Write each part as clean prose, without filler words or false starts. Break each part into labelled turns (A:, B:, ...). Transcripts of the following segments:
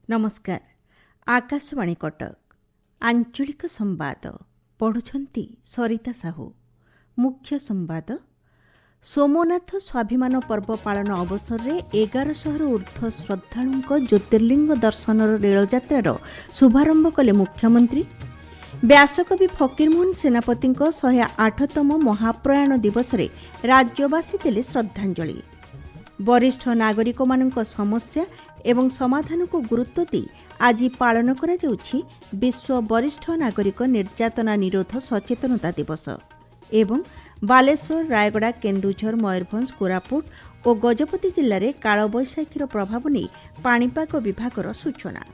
A: नमस्कार। आकाशवाणी कटक आंचलिक संवाद पढ़ुछंती सरिता साहू। मुख्य संवाद सोमनाथ स्वाभिमान पर्व पालन अवसर में 1100 ऊर्ध्व श्रद्धालुं ज्योतिर्लिंग दर्शनर रेलयात्रार शुभारंभ कले मुख्यमंत्री। व्यासकवि फकीरमोहन सेनापति 108तम महाप्रयाण दिवस रे राज्यवासी देले श्रद्धांजलि। वरिष्ठ नागरिक मानक समस्या एवं समाधान को गुरुत्व दी आज पालन करा जाउछि विश्व वरिष्ठ नागरिक निर्यातना निरोध सचेतनता दिवस। एवं बालेश्वर, रायगड़ा, केन्दुझर, मयूरभंज, कोरापुट और गजपति जिले में कालबैशाखीर प्रभाव नहीं पाणीपाग विभागर सूचना।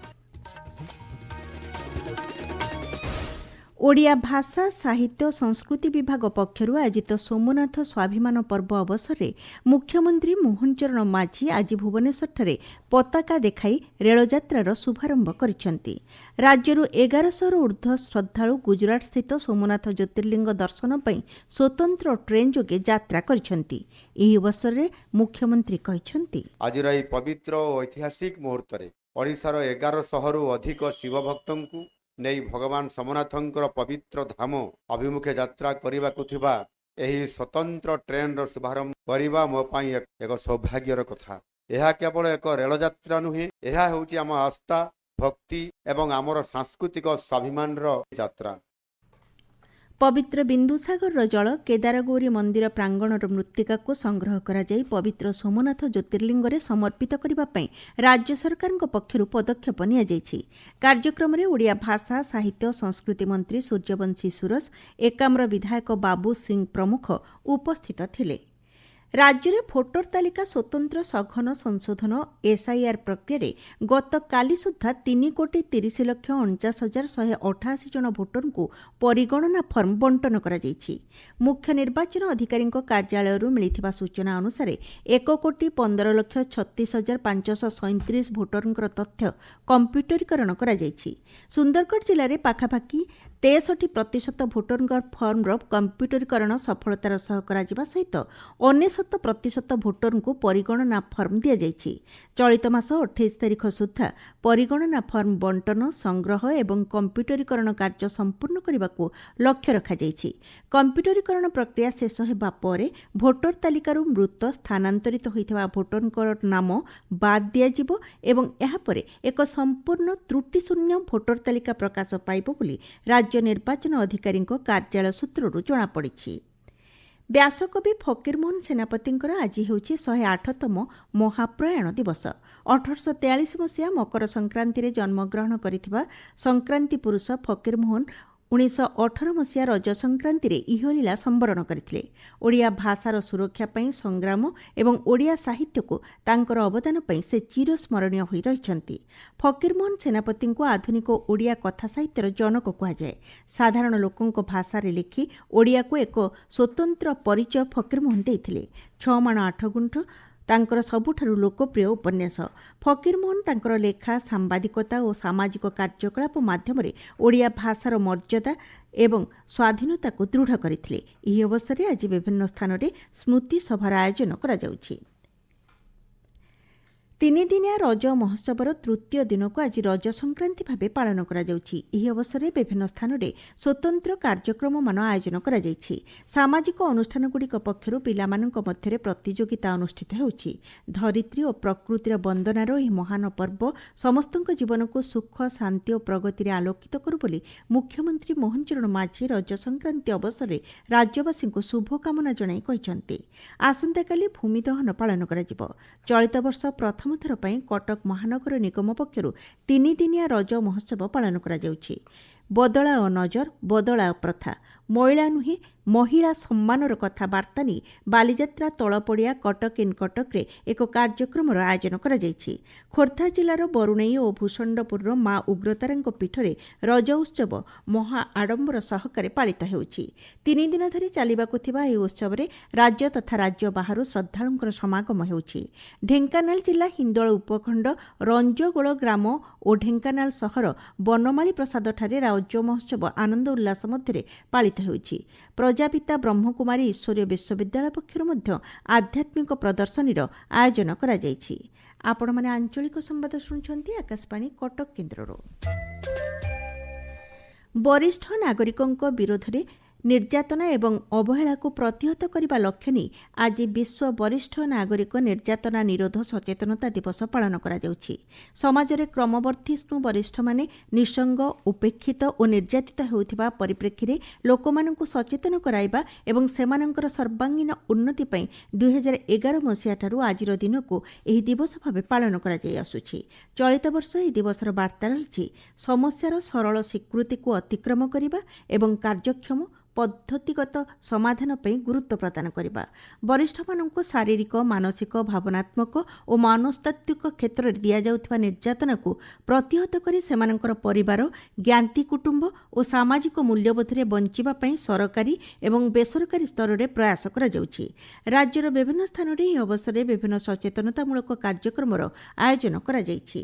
A: ओडिया भाषा साहित्य संस्कृति विभाग पक्षरु आयोजित सोमनाथ स्वाभिमान पर्व अवसर में मुख्यमंत्री मोहन चरण माझी आज भुवनेश्वर पताका देखाई रेलयात्रार शुभारंभ करिसेंती। राज्यरू 1100 ऊर्ध्व श्रद्धालु गुजरात स्थित सोमनाथ ज्योतिर्लिंग दर्शन पई स्वतंत्र ट्रेन जोगे यात्रा करिसेंती। एही अवसर में मुख्यमंत्री कहिसेंती,
B: आजिर एही पवित्र और ऐतिहासिक मुहूर्त रे ओडिशार 1100 रु अधिक शिव भक्तंकु नै भगवान सोमनाथंकर पवित्र धाम अभिमुखे यात्रा करबाकु थिबा एही स्वतंत्र ट्रेन रो शुभारंभ करबा मो पई एक सौभाग्यर कथा। यह केवल एक रेल यात्रा नुहे, यह होउची आम आस्था, भक्ति एवं आमर सांस्कृतिक स्वाभिमान रो यात्रा।
A: पवित्र बिंदुसागर जल केदारगौरी मंदिर प्रांगणर मृत्तिका को संग्रह करा जाई पवित्र सोमनाथ ज्योतिर्लिंग रे समर्पित करबा पई राज्य सरकार पक्षरु पदक्षेप निया जायछि। कार्यक्रम रे ओडिया भाषा साहित्य संस्कृति मंत्री सूर्यवंशी सुरस, एकाम्र विधायक बाबू सिंह प्रमुख उपस्थित थिले। राज्य में भोटर तालिका स्वतंत्र सघन संशोधन एसआईआर प्रक्रिया गत काली सुधा 3,30,49,188 जन भोटर को परिगणना फर्म बंटन करा जायछि। मुख्य निर्वाचन अधिकारी कार्यालय मिलिथिबा सूचना अनुसार 1,15,36,537 भोटर तथ्य कंप्यूटरीकरण करा जायछि। सुंदरगढ़ जिले में पाखापाखि 63% भोटर फर्मर कंप्यूटरीकरण सफलतार सह करा जिबा सहित 99% भोटर को परिगणना फर्म दि जायछि। चलित मास 28 तारिख सुधा परिगणना फर्म बंटन संग्रह एवं कंप्यूटरीकरण कार्य संपूर्ण करने को लक्ष्य रखा जायछि। कंप्यूटरीकरण प्रक्रिया शेष हेबा परे भोटर तालिकारु मृत स्थानांतरित होइथिबा भोटरकर नाम बाद दिया जिवो एवं एहा परे एक संपूर्ण त्रुटिशून्य भोटर तालिका प्रकाश पाइबो बोली राज्य निर्वाचन अधिकारी कार्यालय सूत्रରୁ जणा पड़िछि। व्यासकवि फकीरमोहन सेनापति आज होउछि 108तम महाप्रयाण दिवस। 1843 मसीहा मकर संक्रांति रे जन्मग्रहण करिथिबा संक्रांति पुरुष फकीरमोहन 1918 मसीहा रज संक्रांति रे इहोलीला संवरण करथिले। ओडिया भाषार सुरक्षा पई संग्राम एवं ओडिया साहित्य को तांकर अवदान पई से चिरस्मरणीय होई रहिछंती। फकीरमोहन सेनापति को आधुनिक ओडिया कथा साहित्यर जनक कहा जाए। साधारण लोकंको भाषा रे लिखि ओडिया को एक स्वतंत्र परिचय फकीरमोहन देइथिले। 6 माण 8 गुंठ तांकर सबुठारु लोकप्रिय उपन्यास। फकीरमोहन तांकर लेखा, सांबादिकता और सामाजिक कार्यकलाप माध्यम ओडिया भाषार मर्यादा एवं स्वाधीनता को दृढ़ करथिले। एही अवसर में आज विभिन्न स्थान में स्मृति सभार आयोजन करा जाउछि। 3 दिनिया रज महोत्सवर तृतीय दिन को आज रज संक्रांति भाव पालन करा जाउछि। एही अवसर में विभिन्न स्थान में स्वतंत्र कार्यक्रम मान आयोजन करा जाइछि। सामाजिक अनुष्ठान गुड़िक पक्षरु पिलामानंक मध्यरे प्रतियोगिता अनुष्ठित होउछि। धरित्री और प्रकृतिर वंदनार एही महान पर्व समस्तक जीवन को सुख, शांति और प्रगति रे आलोकित करू बोली मुख्यमंत्री मोहन चरण माझी रज संक्रांति अवसर में राज्यवासी को शुभकामना जणाई कहिसेंती। आसंता काली भूमि दहन पालन करा जिवो। चलित वर्ष प्रथम थर पई कटक महानगर निगम पक्षरु 3 दिनिया रज महोत्सव पालन करा जाउछि। बदलाओ नजर, बदलाओ प्रथा, महिला नुहे महिला सम्मानर कथा बार्ता नहीं बालीजात्रा तलपड़िया कटक इन कटक रे एक कार्यक्रम आयोजन करा जायछि। खोर्धा जिलार बरुणेई और भूषंडपुर मां उग्रतारांक पीठरे रज उत्सव महा आडंबर सहकारे पालित हेउछि। 3 दिन धरि चालिबाकु थिबा एही उत्सव रे राज्य तथा राज्य बाहरु श्रद्धालुंकर समागम हेउछि। ढेंकानाल जिला हिंदोल उपखंड रंजगोल ग्राम और ढेंकानाल सहर बनमाली प्रसाद ठारे ରଜ ମହୋତ୍ସବ ଆନନ୍ଦ ଉଲ୍ଲାସ ମଧ୍ୟରେ ପାଳିତ ହେଉଛି। ପ୍ରଜାପିତା ବ୍ରହ୍ମକୁମାରୀ ଈଶ୍ୱରୀୟ ବିଶ୍ୱବିଦ୍ୟାଳୟ ପକ୍ଷରୁ ମଧ୍ୟ ଆଧ୍ୟାତ୍ମିକ ପ୍ରଦର୍ଶନୀର ଆୟୋଜନ କରାଯାଇଛି। ଆପଣମାନେ ଆଞ୍ଚଳିକ ସମ୍ବାଦ ଶୁଣୁଛନ୍ତି ଆକାଶବାଣୀ କଟକ କେନ୍ଦ୍ରରୁ। ବରିଷ୍ଠ ନାଗରିକଙ୍କ ବିରୋଧରେ ନିର୍ଯାତନା ଏବଂ ଅବହେଳାକୁ ପ୍ରତିହତ କରିବା ଲକ୍ଷ୍ୟ ନେଇ ଆଜି ବିଶ୍ୱ ବରିଷ୍ଠ ନାଗରିକ ନିର୍ଯାତନା ନିରୋଧ ସଚେତନତା ଦିବସ ପାଳନ କରାଯାଉଛି। ସମାଜରେ କ୍ରମବର୍ଦ୍ଧିଷ୍ଣୁ ବରିଷ୍ଠମାନେ ନିଃସଙ୍ଗ, ଉପେକ୍ଷିତ ଓ ନିର୍ଯାତିତ ହେଉଥିବା ପରିପ୍ରେକ୍ଷୀରେ ଲୋକମାନଙ୍କୁ ସଚେତନ କରାଇବା ଏବଂ ସେମାନଙ୍କର ସର୍ବାଙ୍ଗୀନ ଉନ୍ନତି ପାଇଁ 2011 ମସିହାଠାରୁ ଆଜିର ଦିନକୁ ଏହି ଦିବସ ଭାବେ ପାଳନ କରାଯାଇ ଆସୁଛି। ଚଳିତ ବର୍ଷ ଏହି ଦିବସର ବାର୍ତ୍ତା ରହିଛି ସମସ୍ୟାର ସରଳ ସ୍ୱୀକୃତିକୁ ଅତିକ୍ରମ କରିବା ଏବଂ କାର୍ଯ୍ୟକ୍ଷମ ପଦ୍ଧତିଗତ ସମାଧାନ ପାଇଁ ଗୁରୁତ୍ୱ ପ୍ରଦାନ କରିବା। ବରିଷ୍ଠମାନଙ୍କୁ ଶାରୀରିକ, ମାନସିକ, ଭାବନାତ୍ମକ ଓ ମନସ୍ତାତ୍ତ୍ୱିକ କ୍ଷେତ୍ରରେ ଦିଆଯାଉଥିବା ନିର୍ଯାତନାକୁ ପ୍ରତିହତ କରି ସେମାନଙ୍କର ପରିବାର, ଜ୍ଞାତି କୁଟୁମ୍ବ ଓ ସାମାଜିକ ମୂଲ୍ୟବୋଧରେ ବଞ୍ଚିବା ପାଇଁ ସରକାରୀ ଏବଂ ବେସରକାରୀ ସ୍ତରରେ ପ୍ରୟାସ କରାଯାଉଛି। ରାଜ୍ୟର ବିଭିନ୍ନ ସ୍ଥାନରେ ଏହି ଅବସରରେ ବିଭିନ୍ନ ସଚେତନତାମୂଳକ କାର୍ଯ୍ୟକ୍ରମର ଆୟୋଜନ କରାଯାଇଛି।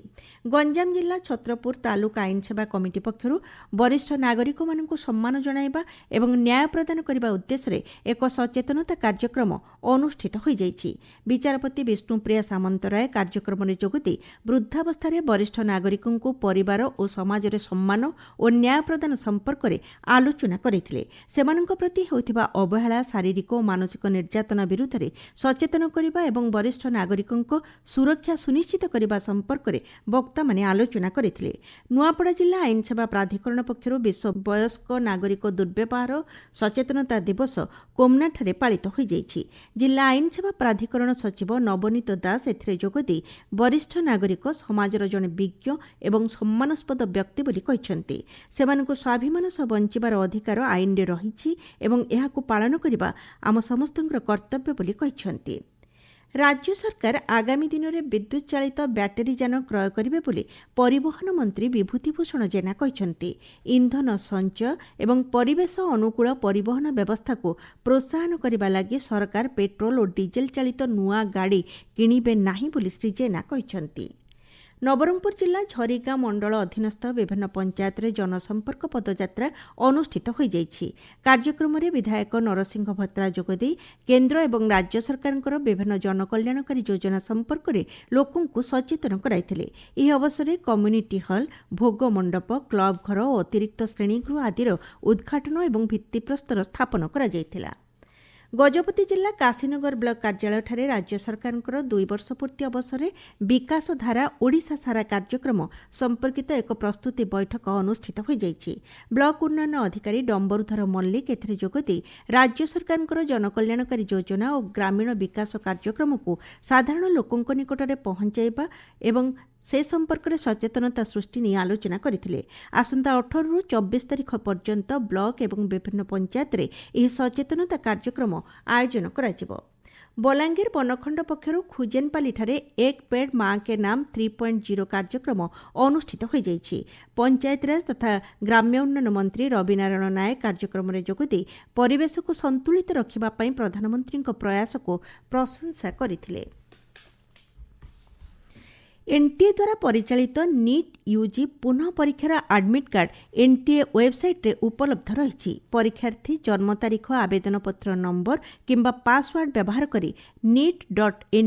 A: ଗଞ୍ଜାମ ଜିଲ୍ଲା ଛତ୍ରପୁର ତାଲୁକା ଆଇନ ସେବା କମିଟି ପକ୍ଷରୁ ବରିଷ୍ଠ ନାଗରିକମାନଙ୍କୁ ସମ୍ମାନ ଜଣାଇବା ଏବଂ ନ୍ୟାୟ ପ୍ରଦାନ କରିବା ଉଦ୍ଦେଶ୍ୟରେ ଏକ ସଚେତନତା କାର୍ଯ୍ୟକ୍ରମ ଅନୁଷ୍ଠିତ ହୋଇଯାଇଛି। ବିଚାରପତି ବିଷ୍ଣୁପ୍ରିୟା ସାମନ୍ତରାୟ କାର୍ଯ୍ୟକ୍ରମରେ ଯୋଗଦେଇ ବୃଦ୍ଧାବସ୍ଥାରେ ବରିଷ୍ଠ ନାଗରିକଙ୍କୁ ପରିବାର ଓ ସମାଜରେ ସମ୍ମାନ ଓ ନ୍ୟାୟ ପ୍ରଦାନ ସମ୍ପର୍କରେ ଆଲୋଚନା କରିଥିଲେ। ସେମାନଙ୍କ ପ୍ରତି ହେଉଥିବା ଅବହେଳା, ଶାରୀରିକ ଓ ମାନସିକ ନିର୍ଯାତନା ବିରୁଦ୍ଧରେ ସଚେତନ କରିବା ଏବଂ ବରିଷ୍ଠ ନାଗରିକଙ୍କ ସୁରକ୍ଷା ସୁନିଶ୍ଚିତ କରିବା ସମ୍ପର୍କରେ ବକ୍ତାମାନେ ଆଲୋଚନା କରିଥିଲେ। ନୂଆପଡ଼ା ଜିଲ୍ଲା ଆଇନ ସେବା ପ୍ରାଧିକରଣ ପକ୍ଷରୁ ବିଶ୍ୱ ବୟସ୍କ ନାଗରିକ ଦୁର୍ବ୍ୟବହାର ସଚେତନତା ଦିବସ କୋମନାଠାରେ ପାଳିତ ହୋଇଯାଇଛି। ଜିଲ୍ଲା ଆଇନ ସେବା ପ୍ରାଧିକରଣ ସଚିବ ନବନୀତ ଦାସ ଏଥିରେ ଯୋଗଦେଇ ବରିଷ୍ଠ ନାଗରିକ ସମାଜର ଜଣେ ବିଜ୍ଞ ଏବଂ ସମ୍ମାନସ୍ପଦ ବ୍ୟକ୍ତି ବୋଲି କହିଛନ୍ତି। ସେମାନଙ୍କୁ ସ୍ୱାଭିମାନ ସହ ବଞ୍ଚିବାର ଅଧିକାର ଆଇନରେ ରହିଛି ଏବଂ ଏହାକୁ ପାଳନ କରିବା ଆମ ସମସ୍ତଙ୍କର କର୍ତ୍ତବ୍ୟ ବୋଲି କହିଛନ୍ତି। ରାଜ୍ୟ ସରକାର ଆଗାମୀ ଦିନରେ ବିଦ୍ୟୁତ୍ ଚାଳିତ ବ୍ୟାଟେରୀ ଯାନ କ୍ରୟ କରିବେ ବୋଲି ପରିବହନ ମନ୍ତ୍ରୀ ବିଭୂତିଭୂଷଣ ଜେନା କହିଛନ୍ତି। ଇନ୍ଧନ ସଞ୍ଚୟ ଏବଂ ପରିବେଶ ଅନୁକୂଳ ପରିବହନ ବ୍ୟବସ୍ଥାକୁ ପ୍ରୋତ୍ସାହନ କରିବା ଲାଗି ସରକାର ପେଟ୍ରୋଲ ଓ ଡିଜେଲ ଚାଳିତ ନୂଆ ଗାଡ଼ି କିଣିବେ ନାହିଁ ବୋଲି ଶ୍ରୀ ଜେନା କହିଛନ୍ତି। ନବରଙ୍ଗପୁର ଜିଲ୍ଲା ଝରିଗାଁ ମଣ୍ଡଳ ଅଧୀନସ୍ଥ ବିଭିନ୍ନ ପଞ୍ଚାୟତରେ ଜନସମ୍ପର୍କ ପଦଯାତ୍ରା ଅନୁଷ୍ଠିତ ହୋଇଯାଇଛି। କାର୍ଯ୍ୟକ୍ରମରେ ବିଧାୟକ ନରସିଂହ ଭତ୍ରା ଯୋଗଦେଇ କେନ୍ଦ୍ର ଏବଂ ରାଜ୍ୟ ସରକାରଙ୍କର ବିଭିନ୍ନ ଜନକଲ୍ୟାଣକାରୀ ଯୋଜନା ସମ୍ପର୍କରେ ଲୋକଙ୍କୁ ସଚେତନ କରାଇଥିଲେ। ଏହି ଅବସରରେ କମ୍ୟୁନିଟି ହଲ୍, ଭୋଗ ମଣ୍ଡପ, କ୍ଲବ ଘର ଓ ଅତିରିକ୍ତ ଶ୍ରେଣୀଗୃହ ଆଦିର ଉଦ୍ଘାଟନ ଏବଂ ଭିତ୍ତିପ୍ରସ୍ତର ସ୍ଥାପନ କରାଯାଇଥିଲା। ଗଜପତି ଜିଲ୍ଲା କାଶୀନଗର ବ୍ଲକ କାର୍ଯ୍ୟାଳୟଠାରେ ରାଜ୍ୟ ସରକାରଙ୍କର 2 ବର୍ଷ ପୂର୍ତ୍ତି ଅବସରରେ ବିକାଶ ଧାରା ଓଡ଼ିଶା ସାରା କାର୍ଯ୍ୟକ୍ରମ ସମ୍ପର୍କିତ ଏକ ପ୍ରସ୍ତୁତି ବୈଠକ ଅନୁଷ୍ଠିତ ହୋଇଯାଇଛି। ବ୍ଲକ ଉନ୍ନୟନ ଅଧିକାରୀ ଡମ୍ବରୁଧର ମଲ୍ଲିକ ଏଥିରେ ଯୋଗଦେଇ ରାଜ୍ୟ ସରକାରଙ୍କର ଜନକଲ୍ୟାଣକାରୀ ଯୋଜନା ଓ ଗ୍ରାମୀଣ ବିକାଶ କାର୍ଯ୍ୟକ୍ରମକୁ ସାଧାରଣ ଲୋକଙ୍କ ନିକଟରେ ପହଞ୍ଚାଇବା ଏବଂ ସେ ସମ୍ପର୍କରେ ସଚେତନତା ସୃଷ୍ଟି ନେଇ ଆଲୋଚନା କରିଥିଲେ। ଆସନ୍ତା 18ରୁ 24 ତାରିଖ ପର୍ଯ୍ୟନ୍ତ ବ୍ଲକ ଏବଂ ବିଭିନ୍ନ ପଞ୍ଚାୟତରେ ଏହି ସଚେତନତା କାର୍ଯ୍ୟକ୍ରମ ଆୟୋଜନ କରାଯିବ। ବଲାଙ୍ଗୀର ବନଖଣ୍ଡ ପକ୍ଷରୁ ଖୁଜେନପାଲିଠାରେ ଏକ ପେଡ୍ ମାଁ କେ ନାମ 3.0 କାର୍ଯ୍ୟକ୍ରମ ଅନୁଷ୍ଠିତ ହୋଇଯାଇଛି। ପଞ୍ଚାୟତିରାଜ ତଥା ଗ୍ରାମ୍ୟ ଉନ୍ନୟନ ମନ୍ତ୍ରୀ ରବିନାରାୟଣ ନାୟକ କାର୍ଯ୍ୟକ୍ରମରେ ଯୋଗଦେଇ ପରିବେଶକୁ ସନ୍ତୁଳିତ ରଖିବା ପାଇଁ ପ୍ରଧାନମନ୍ତ୍ରୀଙ୍କ ପ୍ରୟାସକୁ ପ୍ରଶଂସା କରିଥିଲେ। ଏନ୍ଟିଏ ଦ୍ୱାରା ପରିଚାଳିତ ନିଟ୍ ୟୁଜି ପୁନଃ ପରୀକ୍ଷାର ଆଡମିଟ୍ କାର୍ଡ ଏନ୍ଟିଏ ୱେବସାଇଟ୍ରେ ଉପଲବ୍ଧ ରହିଛି। ପରୀକ୍ଷାର୍ଥୀ ଜନ୍ମ ତାରିଖ, ଆବେଦନପତ୍ର ନମ୍ବର କିମ୍ବା ପାସୱାର୍ଡ ବ୍ୟବହାର କରି nit.nta.nic.in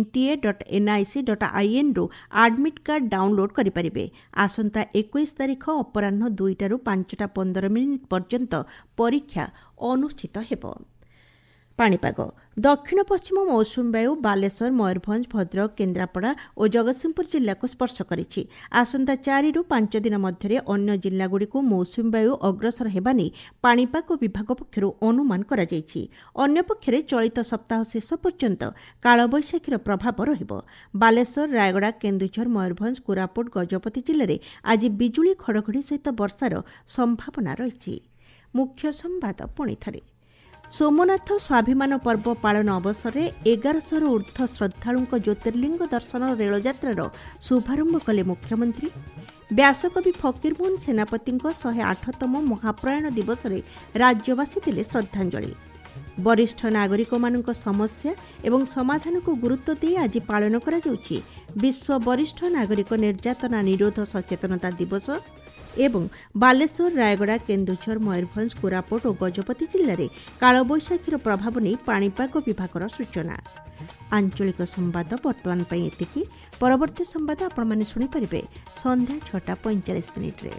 A: ଆଡମିଟ୍ କାର୍ଡ ଡାଉନଲୋଡ୍ କରିପାରିବେ। ଆସନ୍ତା 21 ତାରିଖ ଅପରାହ୍ନ 2ଟାରୁ 5:15 ପର୍ଯ୍ୟନ୍ତ ପରୀକ୍ଷା ଅନୁଷ୍ଠିତ ହେବ। ପାଣିପାଗ। ଦକ୍ଷିଣ ପଶ୍ଚିମ ମୌସୁମୀ ବାୟୁ ବାଲେଶ୍ୱର, ମୟୂରଭଞ୍ଜ, ଭଦ୍ରକ, କେନ୍ଦ୍ରାପଡ଼ା ଓ ଜଗତସିଂହପୁର ଜିଲ୍ଲାକୁ ସ୍ପର୍ଶ କରିଛି। ଆସନ୍ତା 4ରୁ 5 ଦିନ ମଧ୍ୟରେ ଅନ୍ୟ ଜିଲ୍ଲାଗୁଡ଼ିକୁ ମୌସୁମୀ ବାୟୁ ଅଗ୍ରସର ହେବା ନେଇ ପାଣିପାଗ ବିଭାଗ ପକ୍ଷରୁ ଅନୁମାନ କରାଯାଇଛି। ଅନ୍ୟପକ୍ଷରେ ଚଳିତ ସପ୍ତାହ ଶେଷ ପର୍ଯ୍ୟନ୍ତ କାଳବୈଶାଖୀର ପ୍ରଭାବ ରହିବ। ବାଲେଶ୍ୱର, ରାୟଗଡ଼ା, କେନ୍ଦୁଝର, ମୟୂରଭଞ୍ଜ, କୋରାପୁଟ, ଗଜପତି ଜିଲ୍ଲାରେ ଆଜି ବିଜୁଳି ଘଡ଼ଘଡ଼ି ସହିତ ବର୍ଷାର ସମ୍ଭାବନା ରହିଛି। ମୁଖ୍ୟ ସମ୍ବାଦ ପୁଣିଥରେ। ସୋମନାଥ ସ୍ୱାଭିମାନ ପର୍ବ ପାଳନ ଅବସରରେ 1100ରୁ ଊର୍ଦ୍ଧ୍ୱ ଶ୍ରଦ୍ଧାଳୁଙ୍କ ଜ୍ୟୋତିର୍ଲିଙ୍ଗ ଦର୍ଶନ ରେଳଯାତ୍ରାର ଶୁଭାରମ୍ଭ କଲେ ମୁଖ୍ୟମନ୍ତ୍ରୀ। ବ୍ୟାସକବି ଫକୀରମୋହନ ସେନାପତିଙ୍କ 108ତମ ମହାପ୍ରୟାଣ ଦିବସରେ ରାଜ୍ୟବାସୀ ଦେଲେ ଶ୍ରଦ୍ଧାଞ୍ଜଳି। ବରିଷ୍ଠ ନାଗରିକମାନଙ୍କ ସମସ୍ୟା ଏବଂ ସମାଧାନକୁ ଗୁରୁତ୍ୱ ଦେଇ ଆଜି ପାଳନ କରାଯାଉଛି ବିଶ୍ୱ ବରିଷ୍ଠ ନାଗରିକ ନିର୍ଯାତନା ନିରୋଧ ସଚେତନତା ଦିବସ। ଏବଂ ବାଲେଶ୍ୱର ରାୟଗଡ଼ା କେନ୍ଦୁଝର ମୟୂରଭଞ୍ଜ କୋରାପୁଟ ଓ ଗଜପତି ଜିଲ୍ଲାରେ କାଳବୈଶାଖୀର ପ୍ରଭାବ ନେଇ ପାଣିପାଗ ବିଭାଗର ସୂଚନା। ଆଞ୍ଚଳିକ ସମ୍ବାଦ ବର୍ତ୍ତମାନ ପାଇଁ ଏତିକି। ପରବର୍ତ୍ତୀ ସମ୍ବାଦ ଆପଣମାନେ ଶୁଣିପାରିବେ ସନ୍ଧ୍ୟା 6:45 ମିନିଟ୍ରେ।